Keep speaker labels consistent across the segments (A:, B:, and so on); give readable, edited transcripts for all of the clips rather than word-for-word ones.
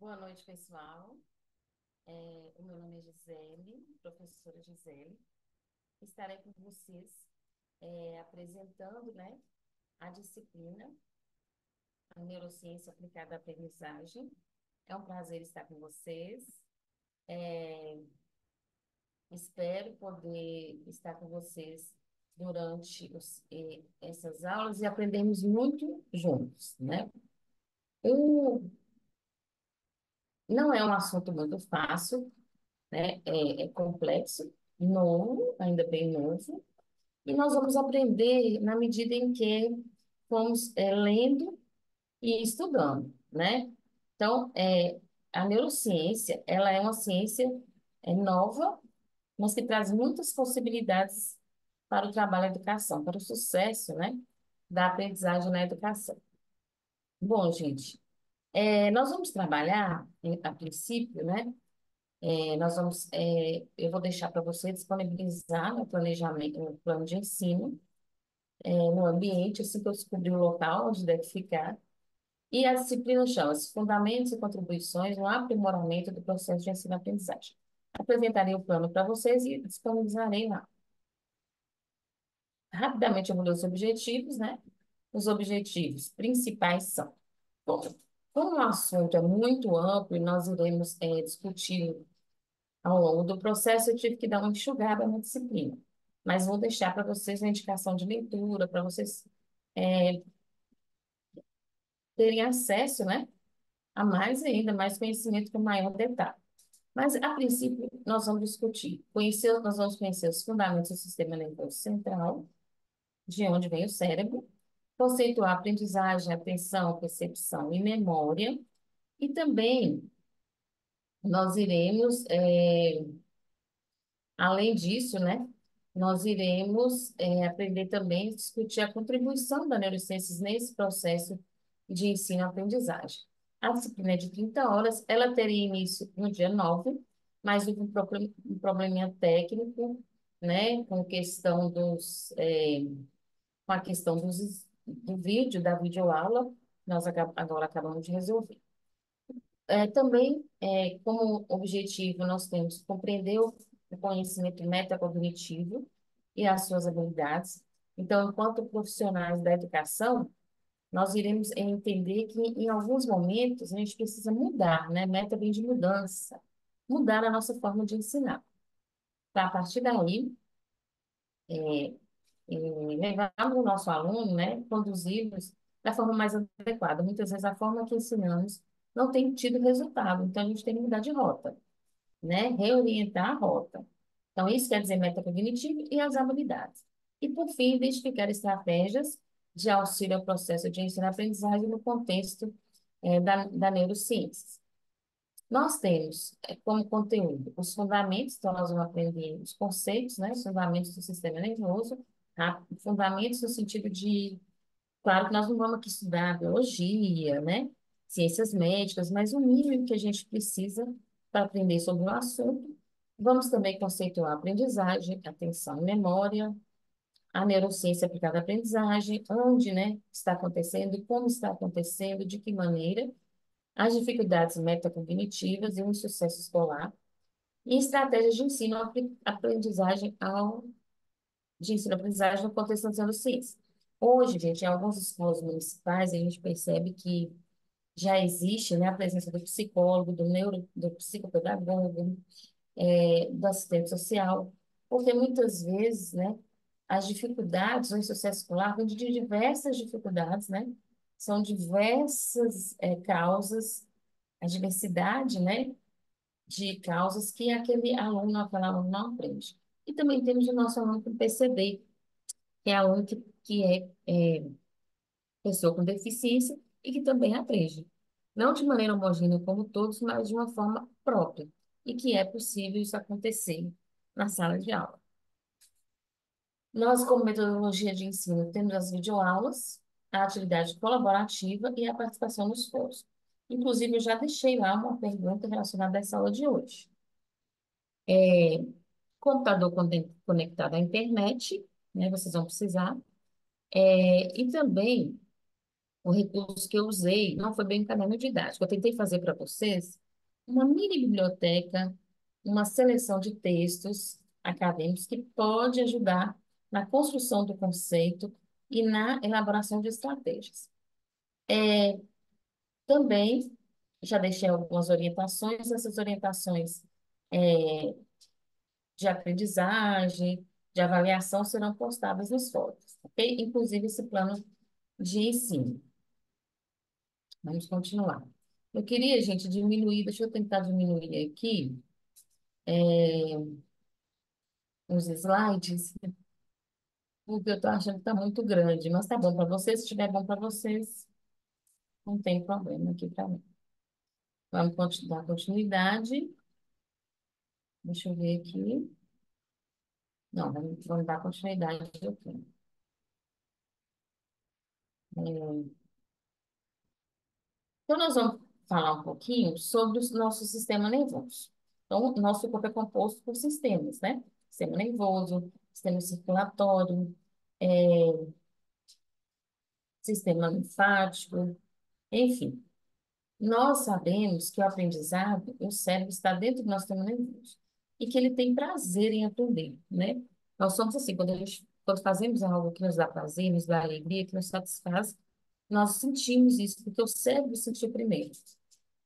A: Boa noite, pessoal. O meu nome é Gisele, professora Gisele. Estarei com vocês apresentando, né, a disciplina, a neurociência aplicada à aprendizagem. É um prazer estar com vocês. É, Espero poder estar com vocês durante essas aulas e aprendermos muito juntos, né? Eu, não é um assunto muito fácil, né? É complexo, novo, ainda bem novo, e nós vamos aprender na medida em que vamos lendo e estudando, né? Então, a neurociência, ela é uma ciência nova, mas que traz muitas possibilidades para o trabalho e educação, para o sucesso, né, da aprendizagem na educação. Bom, gente, nós vamos trabalhar, a princípio, né, eu vou deixar para você disponibilizar no planejamento, no plano de ensino, no ambiente, assim que eu descobrir o local onde deve ficar. E a disciplina chama-se Fundamentos e Contribuições no Aprimoramento do Processo de Ensino-Aprendizagem. Apresentarei o plano para vocês e disponibilizarei lá. Rapidamente eu vou ler os objetivos, né? Os objetivos principais são, bom, como o assunto é muito amplo e nós iremos discutir ao longo do processo, eu tive que dar uma enxugada na disciplina. Mas vou deixar para vocês a indicação de leitura, para vocês é, terem acesso, né, a mais ainda, mais conhecimento com maior detalhe. Mas, a princípio, nós vamos conhecer os fundamentos do sistema nervoso central, de onde vem o cérebro, conceituar a aprendizagem, atenção, percepção e memória, e também nós iremos além disso, né, nós iremos aprender também a discutir a contribuição da neurociências nesse processo de ensino-aprendizagem. A disciplina é de 30 horas, ela teria início no dia 9, mas houve um probleminha técnico, né, com a questão do vídeo, da videoaula, nós agora acabamos de resolver. Também, como objetivo, nós temos que compreender o conhecimento metacognitivo e as suas habilidades. Então, enquanto profissionais da educação, nós iremos entender que, em alguns momentos, a gente precisa mudar, né? Meta vem de mudança, mudar a nossa forma de ensinar. Para, a partir daí, levar o nosso aluno, né? Conduzir-nos da forma mais adequada. Muitas vezes, a forma que ensinamos não tem tido resultado, então a gente tem que mudar de rota, né? Reorientar a rota. Então, isso quer dizer metacognitivo e as habilidades. E, por fim, identificar estratégias de auxílio ao processo de ensino-aprendizagem no contexto da neurociência. Nós temos como conteúdo os fundamentos, então nós vamos aprender os conceitos, né? Os fundamentos do sistema nervoso, fundamentos no sentido de, claro que nós não vamos aqui estudar biologia, né? Ciências médicas, mas o mínimo que a gente precisa para aprender sobre o assunto. Vamos também conceituar a aprendizagem, atenção e memória, a neurociência aplicada à aprendizagem, onde, né, está acontecendo, como está acontecendo, de que maneira, as dificuldades metacognitivas e o insucesso escolar, e estratégias de ensino-aprendizagem no contexto das neurociências. Hoje, gente, em algumas escolas municipais, a gente percebe que já existe, né, a presença do psicólogo, do psicopedagogo, do assistente social, porque muitas vezes, né, as dificuldades no sucesso escolar vêm de diversas dificuldades, né? São diversas causas, a diversidade, né, de causas que aquele aluno, aquela aluna não aprende. E também temos o nosso aluno com PCD, que é aluno que é pessoa com deficiência e que também aprende. Não de maneira homogênea como todos, mas de uma forma própria. E que é possível isso acontecer na sala de aula. Nós, como metodologia de ensino, temos as videoaulas, a atividade colaborativa e a participação nos fóruns. Inclusive, eu já deixei lá uma pergunta relacionada a essa aula de hoje. Computador conectado à internet, né? Vocês vão precisar. E também
B: o recurso que eu usei não foi bem um caderno didático. Eu tentei fazer para vocês uma mini biblioteca, uma seleção de textos acadêmicos que pode ajudar na construção do conceito e na elaboração de estratégias. Também já deixei algumas orientações, essas orientações é, de aprendizagem, de avaliação serão postadas nos fóruns, ok? Inclusive esse plano de ensino. Vamos continuar. Eu queria, gente, diminuir, deixa eu tentar diminuir aqui os slides, porque eu estou achando que está muito grande, mas tá bom para vocês, se estiver bom para vocês, não tem problema aqui para mim. Vamos dar continuidade. Deixa eu ver aqui. Não, vamos dar continuidade aqui. É, Então, nós vamos falar um pouquinho sobre o nosso sistema nervoso. Então, o nosso corpo é composto por sistemas, né? Sistema nervoso, sistema circulatório, é, sistema linfático, enfim. Nós sabemos que o aprendizado, o cérebro está dentro do nosso sistema nervoso e que ele tem prazer em aprender, né? Nós somos assim, quando fazemos algo que nos dá prazer, nos dá alegria, que nos satisfaz, nós sentimos isso, porque o cérebro sentiu primeiro.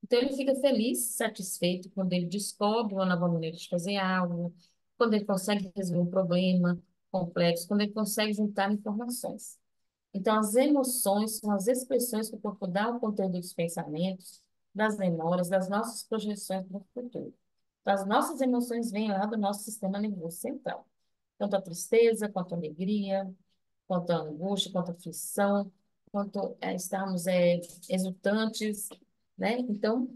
B: Então, ele fica feliz, satisfeito quando ele descobre uma nova maneira de fazer algo, quando ele consegue resolver um problema complexo, quando ele consegue juntar informações. Então, as emoções são as expressões que o corpo dá ao conteúdo dos pensamentos, das memórias, das nossas projeções para o futuro. Então, as nossas emoções vêm lá do nosso sistema nervoso central. Tanto a tristeza, quanto a alegria, quanto a angústia, quanto a aflição, quanto estarmos exultantes, né? Então,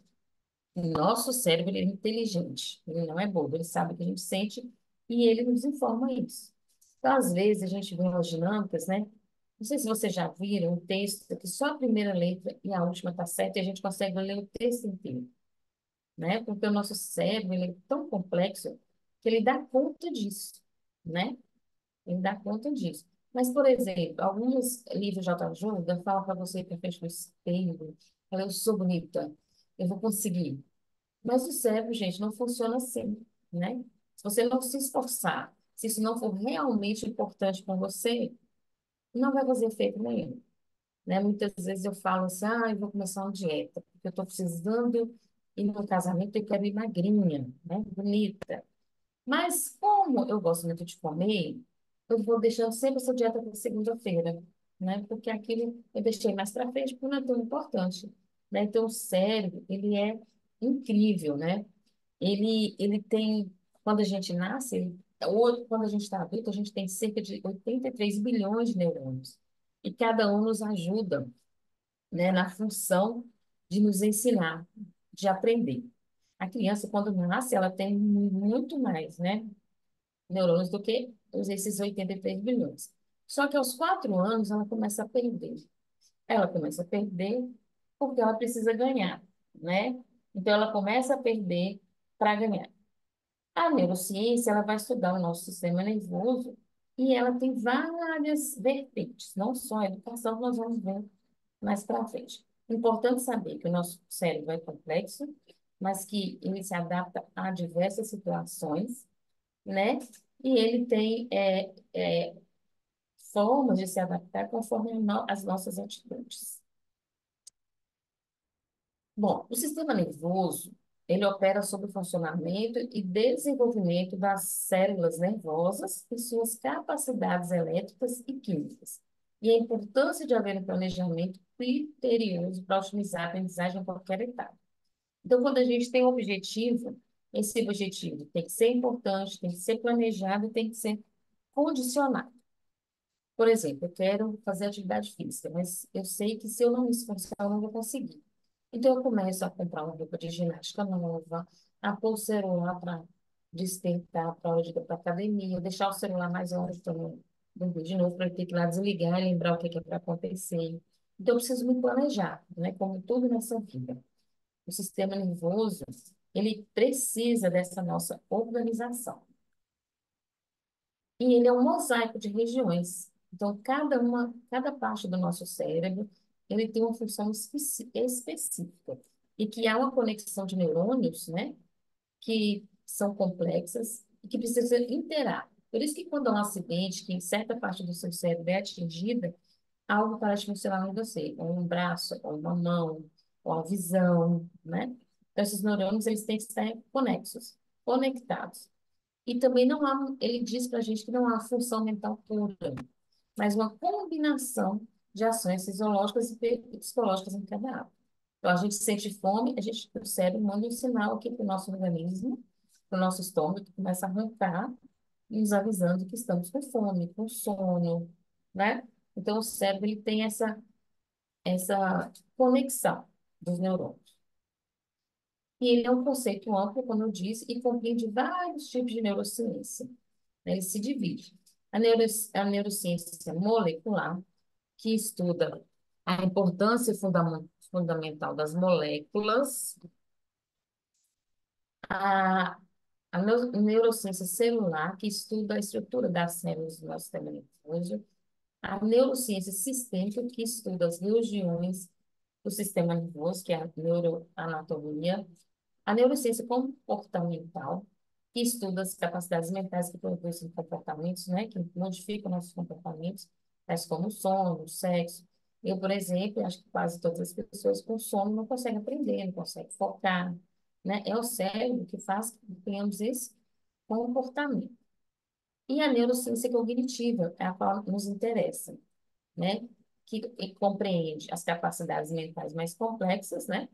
B: o nosso cérebro ele é inteligente, ele não é bobo, ele sabe o que a gente sente e ele nos informa isso. Então, às vezes, a gente vê umas dinâmicas, né? Não sei se vocês já viram um texto que só a primeira letra e a última está certa e a gente consegue ler o texto inteiro, né? Porque o nosso cérebro ele é tão complexo que ele dá conta disso, né? Ele dá conta disso. Mas, por exemplo, alguns livros de autoajuda falam para você ir para frente do espelho, fala, eu sou bonita, eu vou conseguir. Mas o cérebro, gente, não funciona assim, né? Se você não se esforçar, se isso não for realmente importante para você, não vai fazer efeito nenhum, né? Muitas vezes eu falo assim, eu vou começar uma dieta, porque eu estou precisando ir no casamento e quero ir magrinha, né? Bonita. Mas como eu gosto muito de comer, eu vou deixando sempre essa dieta para segunda-feira, né? Porque aquilo eu deixei mais para frente porque não é tão importante, né? Então o cérebro, ele é incrível, né? Ele tem, quando a gente nasce, ou quando a gente está adulto, a gente tem cerca de 83 bilhões de neurônios. E cada um nos ajuda, né, na função de nos ensinar, de aprender. A criança, quando nasce, ela tem muito mais, né, neurônios do que esses 83 bilhões. Só que aos 4 anos, ela começa a perder. Ela começa a perder porque ela precisa ganhar, né? Então, ela começa a perder para ganhar. A neurociência, ela vai estudar o nosso sistema nervoso e ela tem várias vertentes, não só a educação, nós vamos ver mais para frente. Importante saber que o nosso cérebro é complexo, mas que ele se adapta a diversas situações, né? E ele tem formas de se adaptar conforme as nossas atitudes. Bom, o sistema nervoso, ele opera sobre o funcionamento e desenvolvimento das células nervosas e suas capacidades elétricas e químicas. E a importância de haver um planejamento criterioso para otimizar a aprendizagem em qualquer etapa. Então, quando a gente tem um objetivo, esse objetivo tem que ser importante, tem que ser planejado e tem que ser condicionado. Por exemplo, eu quero fazer atividade física, mas eu sei que se eu não me esforçar, eu não vou conseguir. Então, eu começo a comprar uma roupa de ginástica nova, a pôr o celular para despertar para a hora de ir para a academia, deixar o celular mais longe para não dormir de novo, para eu ter que ir lá desligar e lembrar o que é para acontecer. Então, eu preciso me planejar, né? Como tudo nessa vida. O sistema nervoso, ele precisa dessa nossa organização. E ele é um mosaico de regiões. Então, cada parte do nosso cérebro ele tem uma função específica e que há uma conexão de neurônios, né, que são complexas e que precisam interar. Por isso que quando há um acidente, que em certa parte do seu cérebro é atingida, algo para de funcionar em você, ou um braço, ou uma mão, ou a visão, né? Então, esses neurônios, eles têm que estar conexos, conectados. E também não há, ele diz para a gente que não há função mental pura, mas uma combinação de ações fisiológicas e psicológicas em cada ato. Então, a gente sente fome, o cérebro manda um sinal aqui para o nosso organismo, para o nosso estômago, que começa a roncar, nos avisando que estamos com fome, com sono, né? Então, o cérebro ele tem essa conexão dos neurônios. E ele é um conceito amplo, como eu disse, e compreende vários tipos de neurociência, né? Ele se divide. A neurociência molecular, que estuda a importância fundamental das moléculas, a, a neurociência celular, que estuda a estrutura das células do nosso sistema nervoso, a neurociência sistêmica, que estuda as regiões do sistema nervoso, que é a neuroanatomia, a neurociência comportamental, que estuda as capacidades mentais que produzem comportamentos, né, que modificam nossos comportamentos, tais como o sono, o sexo. Eu, por exemplo, acho que quase todas as pessoas com sono não conseguem aprender, não conseguem focar, né? É o cérebro que faz que tenhamos esse comportamento. E a neurociência cognitiva é a qual nos interessa, né? Que compreende as capacidades mentais mais complexas, né?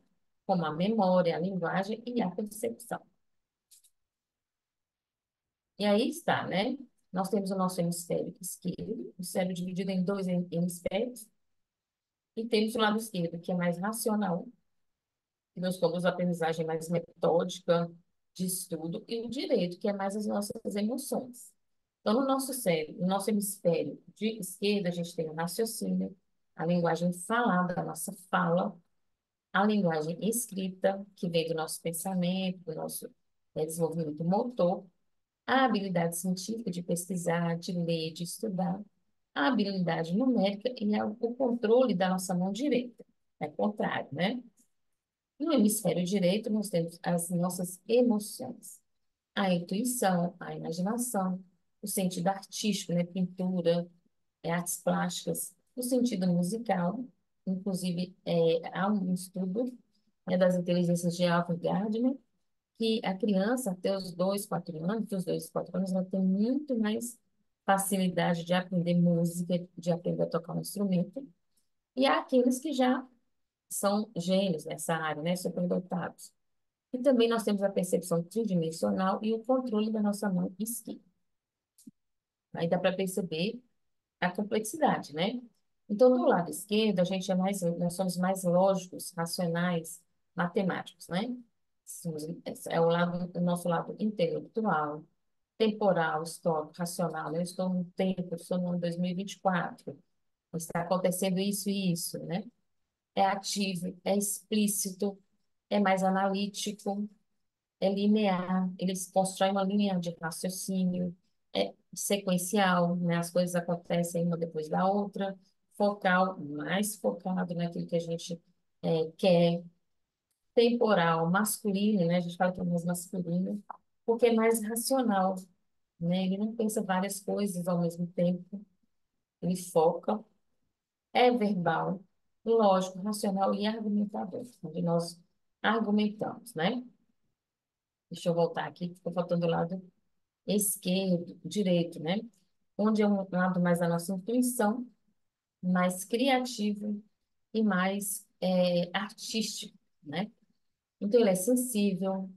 B: Como a memória, a linguagem e a percepção. E aí está, né? Nós temos o nosso hemisfério esquerdo, o cérebro dividido em dois hemisférios, e temos o lado esquerdo, que é mais racional, que nós temos a aprendizagem mais metódica de estudo, e o direito, que é mais as nossas emoções. Então, no nosso cérebro, no nosso hemisfério de esquerda, a gente tem o raciocínio, a linguagem falada, a nossa fala, a linguagem escrita, que vem do nosso pensamento, do nosso desenvolvimento motor, a habilidade científica de pesquisar, de ler, de estudar, a habilidade numérica e o controle da nossa mão direita. É contrário, né? No hemisfério direito, nós temos as nossas emoções, a intuição, a imaginação, o sentido artístico, né? Pintura, artes plásticas, o sentido musical, inclusive há um estudo das inteligências de Alpha Gardner, que a criança, até os 2, 4 anos, dos 2, 4 anos, ela tem muito mais facilidade de aprender música, de aprender a tocar um instrumento, e há aqueles que já são gênios nessa área, né, superdotados. E também nós temos a percepção tridimensional e o controle da nossa mão esquerda. Aí dá para perceber a complexidade, né? Então, do lado esquerdo, nós somos mais lógicos, racionais, matemáticos, né? É o nosso lado intelectual, temporal, histórico, racional, né? Eu estou no tempo, eu estou no ano 2024, está acontecendo isso e isso, né? É ativo, é explícito, é mais analítico, é linear, eles constroem uma linha de raciocínio, é sequencial, né? As coisas acontecem uma depois da outra, focal, mais focado naquilo que a gente quer, temporal, masculino, né? A gente fala que é mais masculino, porque é mais racional, né? Ele não pensa várias coisas ao mesmo tempo, ele foca, é verbal, lógico, racional e argumentador, onde nós argumentamos, né? Deixa eu voltar aqui, que ficou faltando o lado esquerdo, direito, né? Onde é um lado mais da nossa intuição, mais criativo e mais artístico, né? Então, ele é sensível,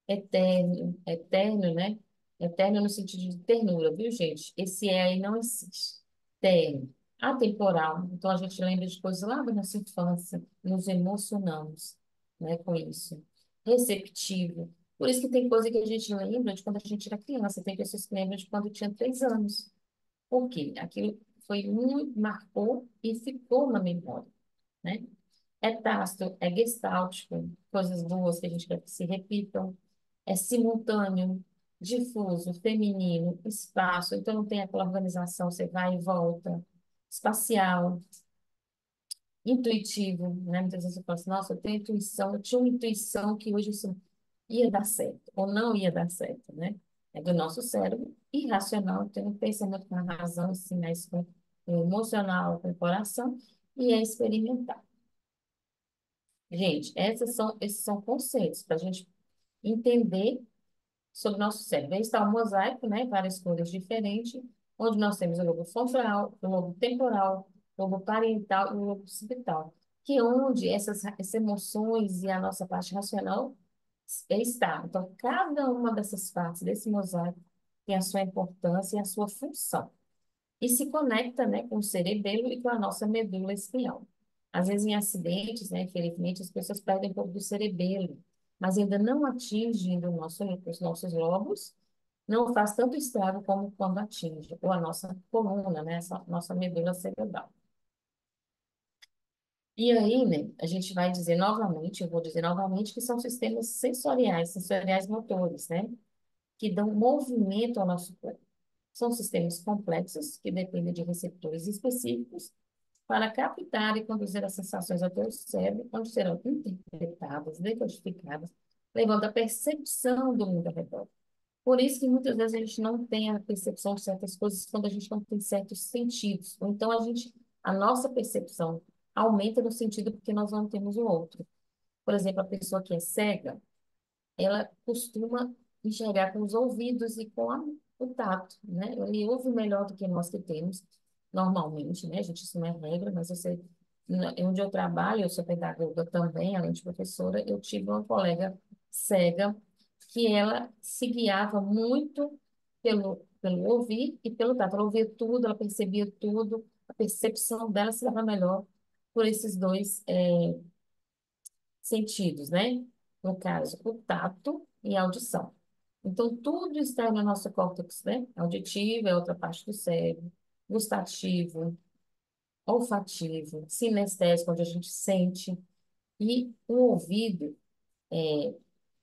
B: eterno, né? Eterno no sentido de ternura, viu, gente? Esse é aí não existe. Terno. Atemporal. Então, a gente lembra de coisas lá da nossa infância, nos emocionamos, né, com isso. Receptivo. Por isso que tem coisa que a gente lembra de quando a gente era criança, tem pessoas que lembram de quando tinha 3 anos. Por quê? Aquilo foi muito, marcou e ficou na memória, né? É tácito, é gestáltico, coisas boas que a gente quer que se repitam. É simultâneo, difuso, feminino, espaço. Então, não tem aquela organização, você vai e volta. Espacial, intuitivo, né? Muitas vezes eu falo assim, nossa, eu tenho intuição, eu tinha uma intuição que hoje isso ia dar certo, ou não ia dar certo, né? É do nosso cérebro irracional, tem um pensamento com a razão, assim, mais com o emocional, com o coração, e é experimentar. Gente, esses são conceitos para a gente entender sobre o nosso cérebro. Aí está o mosaico, né? Várias cores diferentes, onde nós temos o lobo frontal, o lobo temporal, o lobo parietal e o lobo occipital, que é onde essas emoções e a nossa parte racional está. Então, cada uma dessas partes desse mosaico tem a sua importância e a sua função e se conecta, né, com o cerebelo e com a nossa medula espinhal. Às vezes, em acidentes, né, infelizmente, as pessoas perdem um pouco do cerebelo, mas ainda não atingem os nossos lobos, não faz tanto estrago como quando atinge, ou a nossa coluna, né, essa nossa medula cerebral. E aí, né, a gente vai dizer novamente, eu vou dizer novamente, que são sistemas sensoriais, sensoriais motores, né, que dão movimento ao nosso corpo. São sistemas complexos que dependem de receptores específicos para captar e conduzir as sensações ao teu cérebro, onde serão interpretadas, decodificadas, levando à percepção do mundo ao redor. Por isso que muitas vezes a gente não tem a percepção de certas coisas quando a gente não tem certos sentidos. Ou então a nossa percepção aumenta no sentido porque nós não temos o outro. Por exemplo, a pessoa que é cega, ela costuma enxergar com os ouvidos e com o tato, né? Ele ouve melhor do que nós que temos, normalmente, né? Gente, isso não é regra, mas eu sei, onde eu trabalho, eu sou pedagoga também, além de professora, eu tive uma colega cega que ela se guiava muito pelo ouvir e pelo tato. Ela ouvia tudo, ela percebia tudo, a percepção dela se dava melhor por esses dois sentidos, né? No caso, o tato e a audição. Então, tudo está no nosso córtex, né? Auditivo é outra parte do cérebro, gustativo, olfativo, sinestésico, onde a gente sente, e o ouvido,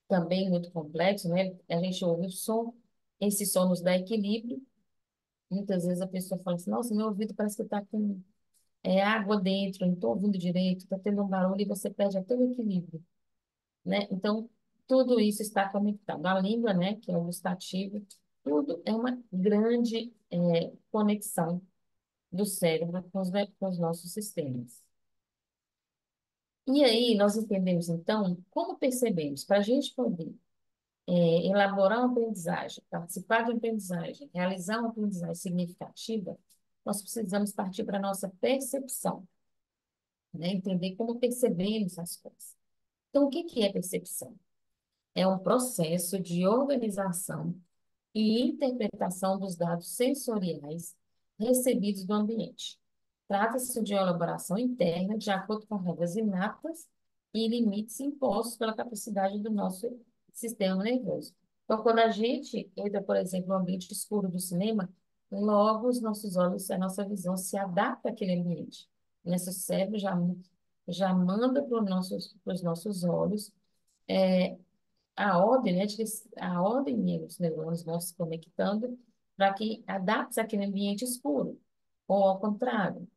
B: também muito complexo, né? A gente ouve o som, esse som nos dá equilíbrio. Muitas vezes a pessoa fala assim, nossa, meu ouvido parece que está com água dentro, não estou ouvindo direito, está tendo um barulho e você perde até o equilíbrio, né? Então, tudo isso está conectado. A língua, né, que é o gustativo, tudo é uma grande conexão do cérebro com os nossos sistemas. E aí, nós entendemos, então, como percebemos, para a gente poder elaborar uma aprendizagem, participar de uma aprendizagem, realizar uma aprendizagem significativa, nós precisamos partir para a nossa percepção, né? Entender como percebemos as coisas. Então, o que que é percepção? É um processo de organização e interpretação dos dados sensoriais recebidos do ambiente. Trata-se de uma elaboração interna de acordo com regras inatas e limites impostos pela capacidade do nosso sistema nervoso. Então, quando a gente entra, por exemplo, no ambiente escuro do cinema, logo os nossos olhos, a nossa visão se adapta àquele ambiente. Nosso cérebro já manda para os nossos olhos a ordem, né, a ordem e os neurônios vão se conectando para que adapte-se àquele ambiente escuro, ou ao contrário,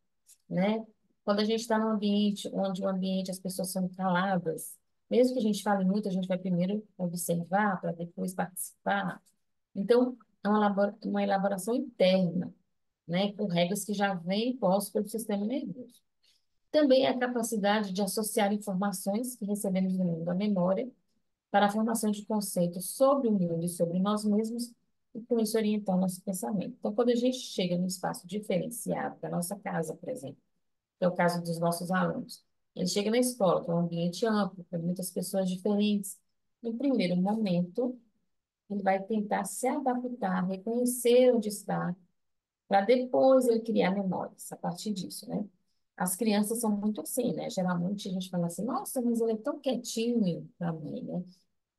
B: né? Quando a gente está num ambiente onde o ambiente as pessoas são caladas, mesmo que a gente fale muito, a gente vai primeiro observar para depois participar. Então, é uma elaboração interna, né, com regras que já vêm impostas pelo sistema nervoso. Também a capacidade de associar informações que recebemos do mundo da memória para a formação de conceitos sobre o mundo e sobre nós mesmos, e com isso orientar o nosso pensamento. Então, quando a gente chega num espaço diferenciado da nossa casa, por exemplo, que é o caso dos nossos alunos, ele chega na escola, que é um ambiente amplo, com muitas pessoas diferentes. No primeiro momento, ele vai tentar se adaptar, reconhecer onde está, para depois ele criar memórias a partir disso, né? As crianças são muito assim, né? Geralmente a gente fala assim, nossa, mas ele é tão quietinho para mim, né?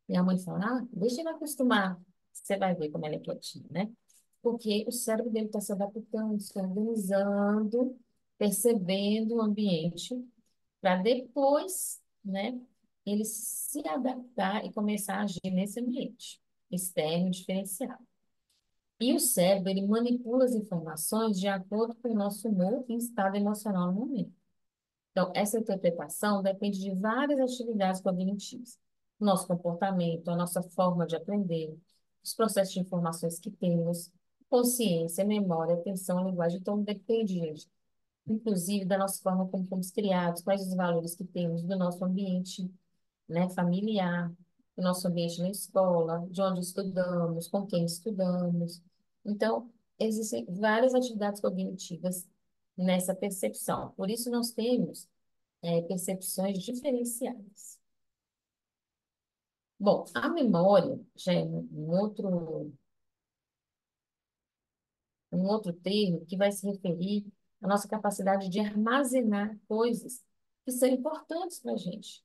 B: Minha mãe fala, ah, deixa ele acostumar. Você vai ver como ele é quietinho, né? Porque o cérebro dele está se adaptando, se organizando, percebendo o ambiente, para depois, né, ele se adaptar e começar a agir nesse ambiente externo diferenciado. E o cérebro, ele manipula as informações de acordo com o nosso humor e estado emocional no momento. Então, essa interpretação depende de várias atividades cognitivas. Nosso comportamento, a nossa forma de aprender, os processos de informações que temos, consciência, memória, atenção, linguagem. Então, depende, gente, inclusive da nossa forma como fomos criados, quais os valores que temos do nosso ambiente, né, familiar, do nosso ambiente na escola, de onde estudamos, com quem estudamos. Então, existem várias atividades cognitivas nessa percepção. Por isso, nós temos percepções diferenciadas. Bom, a memória já é um outro termo que vai se referir à nossa capacidade de armazenar coisas que são importantes para a gente.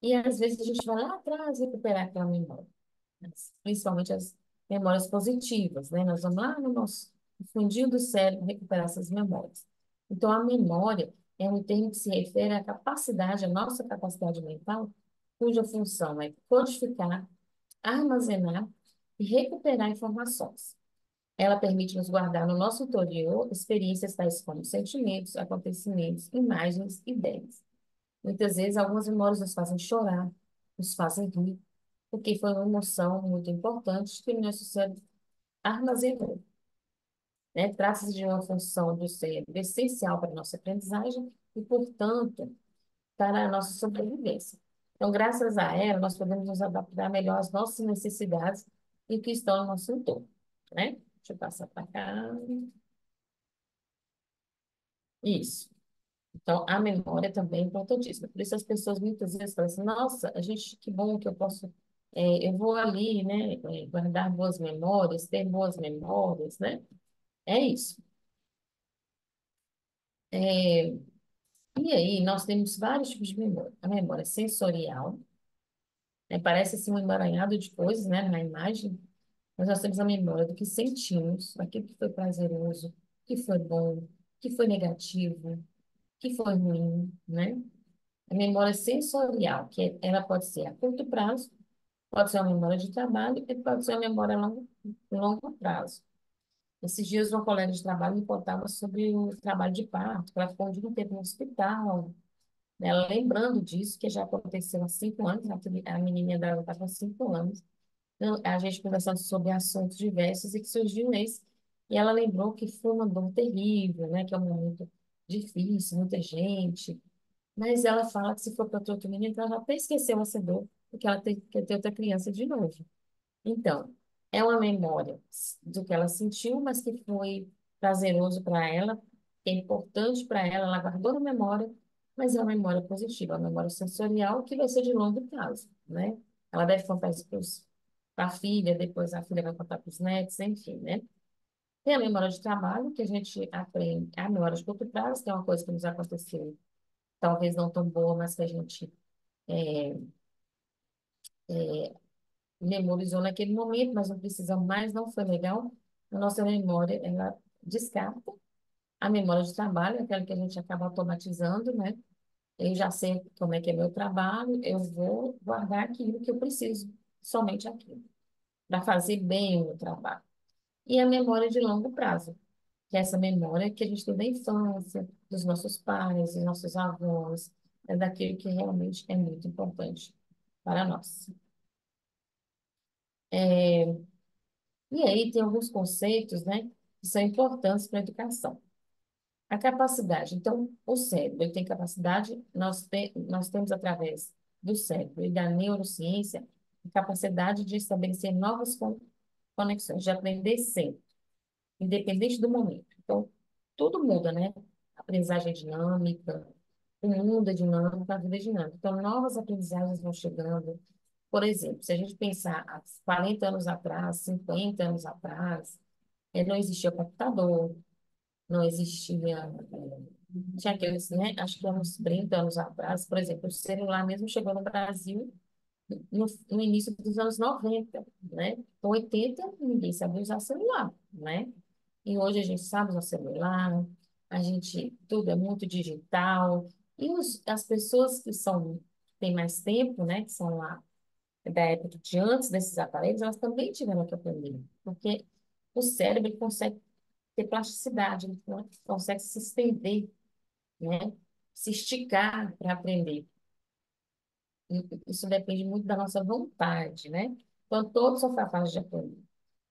B: E às vezes a gente vai lá atrás recuperar aquela memória, principalmente as memórias positivas, né? Nós vamos lá no nosso no fundinho do cérebro recuperar essas memórias. Então, a memória é um termo que se refere à capacidade, à nossa capacidade mental, cuja função é codificar, armazenar e recuperar informações. Ela permite nos guardar no nosso interior experiências tais como sentimentos, acontecimentos, imagens, ideias. Muitas vezes, algumas memórias nos fazem chorar, nos fazem rir, porque foi uma emoção muito importante que o nosso cérebro armazenou, né? Trata-se de uma função do cérebro essencial para a nossa aprendizagem e, portanto, para a nossa sobrevivência. Então, graças a ela, nós podemos nos adaptar melhor às nossas necessidades e que estão no nosso entorno, né? Deixa eu passar para cá. Isso. Então, a memória também é importantíssima. Por isso, as pessoas muitas vezes falam assim: nossa, a gente, que bom que eu posso, eu vou ali, né, guardar boas memórias, ter boas memórias, né? É isso. É, e aí, nós temos vários tipos de memória. A memória sensorial, né, parece assim um emaranhado de coisas, né, na imagem, mas nós temos a memória do que sentimos, daquilo que foi prazeroso, que foi bom, que foi negativo, que foi ruim, né? A memória sensorial, ela pode ser a curto prazo, pode ser uma memória de trabalho e pode ser uma memória a longo prazo. Esses dias, uma colega de trabalho me contava sobre o trabalho de parto, que ela ficou um dia inteiro no hospital, né? Ela lembrando disso, que já aconteceu há 5 anos, a menininha dela estava com 5 anos. Então, a gente conversando sobre assuntos diversos e que surgiu esse. E ela lembrou que foi uma dor terrível, né? Que é um momento difícil, muita gente. Mas ela fala que se for para outro menino, então ela já até esqueceu essa dor, porque ela quer ter outra criança de novo. Então, é uma memória do que ela sentiu, mas que foi prazeroso para ela, que é importante para ela, ela guardou na memória, mas é uma memória positiva, uma memória sensorial que vai ser de longo prazo, né? Ela deve contar isso para a filha, depois a filha vai contar para os netos, enfim, né? Tem a memória de trabalho, que a gente aprende, a memória de curto prazo, que é uma coisa que nos aconteceu, talvez não tão boa, mas que a gente memorizou naquele momento, mas não precisa mais, não foi legal. A nossa memória, ela descarta a memória de trabalho, aquela que a gente acaba automatizando, né? Eu já sei como é que é meu trabalho, eu vou guardar aquilo que eu preciso, somente aquilo, para fazer bem o meu trabalho. E a memória de longo prazo, que é essa memória que a gente tem da infância, dos nossos pais, dos nossos avós, é daquilo que realmente é muito importante para nós. E aí tem alguns conceitos, né, que são importantes para a educação. A capacidade. Então, o cérebro, ele tem capacidade, nós temos através do cérebro e da neurociência, a capacidade de estabelecer novas conexões, de aprender sempre, independente do momento. Então, tudo muda, né? A aprendizagem é dinâmica, o mundo é dinâmico, a vida é dinâmica. Então, novas aprendizagens vão chegando. Por exemplo, se a gente pensar há 40 anos atrás, 50 anos atrás, não existia computador, não existia. Tinha aqueles, né? Acho que há uns 30 anos atrás, por exemplo, o celular mesmo chegou no Brasil no início dos anos 90, né? Então, 80, ninguém sabia usar celular, né? E hoje a gente sabe usar celular, a gente, tudo é muito digital. E as pessoas que têm mais tempo, né? Que são lá da época de antes desses aparelhos, elas também tiveram que aprender, porque o cérebro ele consegue ter plasticidade, ele consegue se estender, né? se esticar para aprender. Isso depende muito da nossa vontade, né? Então, todos são capazes de aprender.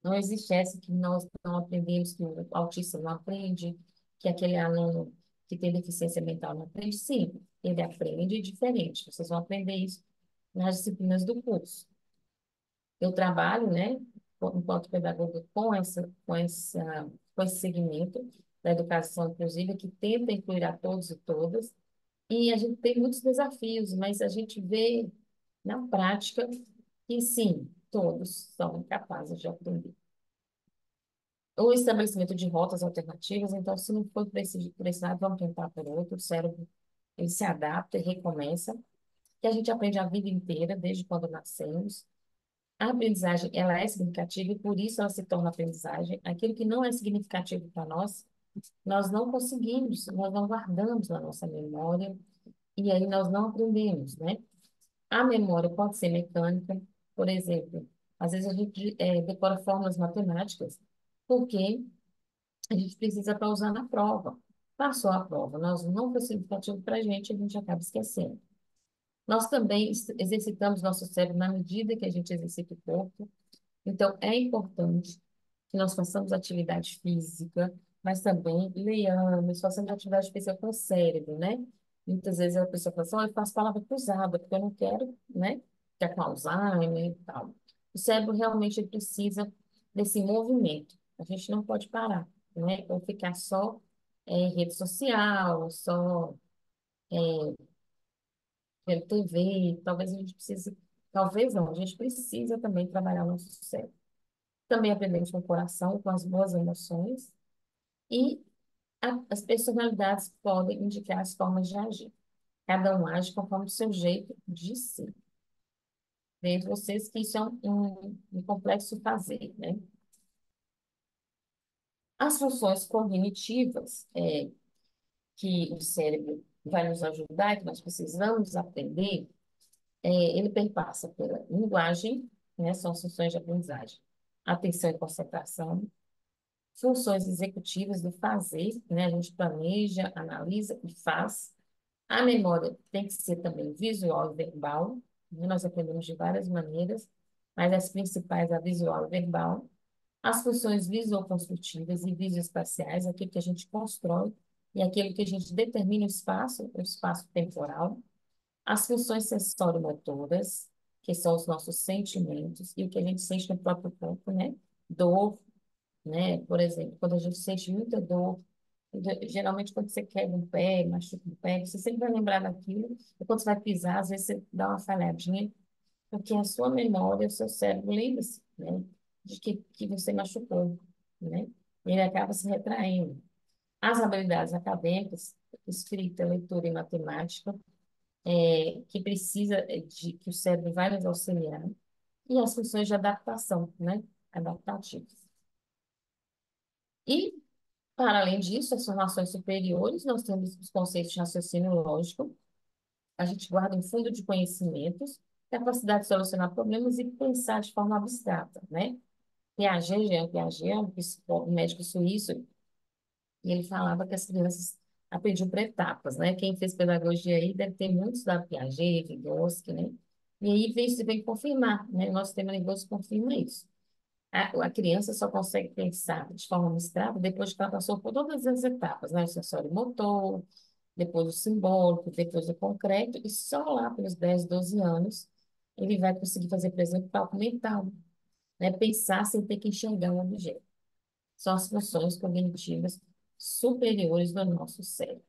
B: Não existe essa que nós não aprendemos, que o autista não aprende, que aquele aluno que tem deficiência mental não aprende. Sim, ele aprende diferente. Vocês vão aprender isso nas disciplinas do curso. Eu trabalho, né, enquanto pedagoga com esse segmento da educação inclusiva, que tenta incluir a todos e todas, e a gente tem muitos desafios, mas a gente vê na prática que sim, todos são capazes de aprender. O estabelecimento de rotas alternativas, então, se não for por esse lado, vamos tentar por outro. O cérebro, ele se adapta e recomeça, que a gente aprende a vida inteira, desde quando nascemos. A aprendizagem, ela é significativa e por isso ela se torna aprendizagem. Aquilo que não é significativo para nós, nós não conseguimos, nós não guardamos na nossa memória e aí nós não aprendemos, né? A memória pode ser mecânica, por exemplo, às vezes a gente decora fórmulas matemáticas porque a gente precisa para usar na prova. Passou a prova, nós não foi significativo para a gente acaba esquecendo. Nós também exercitamos nosso cérebro na medida que a gente exercita o corpo. Então, é importante que nós façamos atividade física, mas também leiamos, façamos atividade física com o cérebro, né? Muitas vezes a pessoa fala assim, "Oh, eu faço palavra cruzada, porque eu não quero, né? Ficar com Alzheimer e tal." O cérebro realmente precisa desse movimento. A gente não pode parar, né? Ou ficar só em rede social, só vendo TV. Talvez a gente precise, talvez não, a gente precisa também trabalhar o nosso cérebro. Também aprendemos com o coração, com as boas emoções, e as personalidades podem indicar as formas de agir. Cada um age conforme o seu jeito de ser. Vejo vocês que isso é um complexo fazer, né? As funções cognitivas, que o cérebro vai nos ajudar, que nós precisamos aprender, ele perpassa pela linguagem, né? São as funções de aprendizagem. Atenção e concentração, funções executivas do fazer, né? A gente planeja, analisa e faz. A memória tem que ser também visual e verbal, né? Nós aprendemos de várias maneiras, mas as principais, a visual e verbal. As funções visoconstrutivas e visoespaciais, aquilo que a gente constrói e aquilo que a gente determina o espaço temporal. As funções sensório-motoras, que são os nossos sentimentos e o que a gente sente no próprio corpo, né? Dor, né? Por exemplo, quando a gente sente muita dor, geralmente quando você quebra um pé, machuca um pé, você sempre vai lembrar daquilo. E quando você vai pisar, às vezes você dá uma falhadinha, porque a sua memória, o seu cérebro lembra-se, né? De que você machucou, né? Ele acaba se retraindo. As habilidades acadêmicas, escrita, leitura e matemática, que precisa de que o cérebro vai nos auxiliar, e as funções de adaptação, né? Adaptativas. E para além disso, as formações superiores, nós temos os conceitos de raciocínio lógico, a gente guarda um fundo de conhecimentos, capacidade de solucionar problemas e pensar de forma abstrata, né? Piaget, Jean Piaget, é um médico suíço, e ele falava que as crianças aprendiam por etapas, né? Quem fez pedagogia aí deve ter muitos da Piaget, Vygotsky, né? E aí vem confirmar, né? O nosso sistema nervoso confirma isso. A criança só consegue pensar de forma abstrata depois que ela passou por todas as etapas, né? O sensório motor, depois o simbólico, depois o concreto, e só lá pelos 10, 12 anos ele vai conseguir fazer, por exemplo, cálculo mental, né? Pensar sem ter que enxergar um objeto. São as funções cognitivas superiores do nosso cérebro.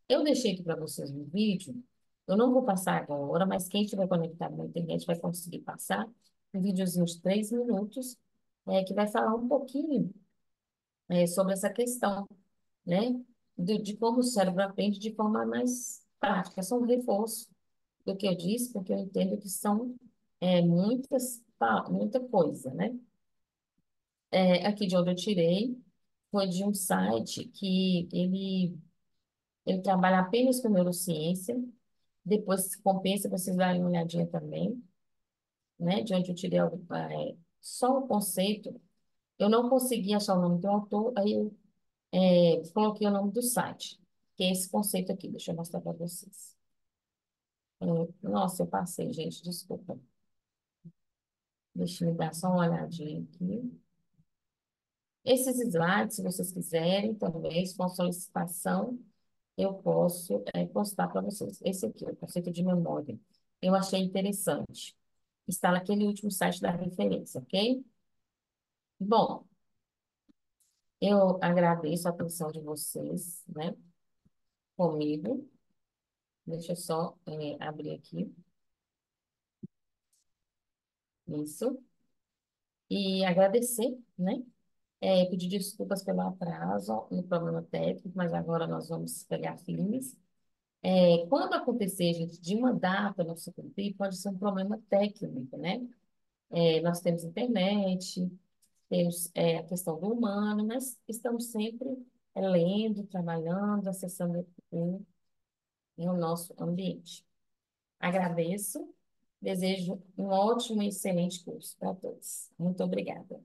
B: Eu deixei aqui para vocês um vídeo, eu não vou passar agora, mas quem estiver conectado na internet vai conseguir passar um videozinho de 3 minutos, que vai falar um pouquinho sobre essa questão, né, de como o cérebro aprende de forma mais prática. São um reforço do que eu disse, porque eu entendo que são muita coisa, né? Aqui de onde eu tirei foi de um site que ele trabalha apenas com neurociência, depois se compensa vocês darem uma olhadinha também, né? De onde eu tirei só o conceito. Eu não consegui achar o nome do autor, aí eu coloquei o nome do site. que é esse conceito aqui. Deixa eu mostrar para vocês. Nossa, eu passei, gente, desculpa. Deixa eu dar só uma olhadinha aqui. Esses slides, se vocês quiserem também, com solicitação, eu posso postar para vocês. Esse aqui, o conceito de memória. Eu achei interessante. Está naquele último site da referência, ok? Bom, eu agradeço a atenção de vocês, né, comigo. Deixa eu só abrir aqui. Isso. E agradecer, né? Pedir desculpas pelo atraso no problema técnico, mas agora nós vamos pegar firmes. Quando acontecer, gente, de uma data não se cumprir, pode ser um problema técnico, né? Nós temos internet, temos a questão do humano, mas estamos sempre lendo, trabalhando, acessando o nosso ambiente. Agradeço, desejo um ótimo e excelente curso para todos. Muito obrigada.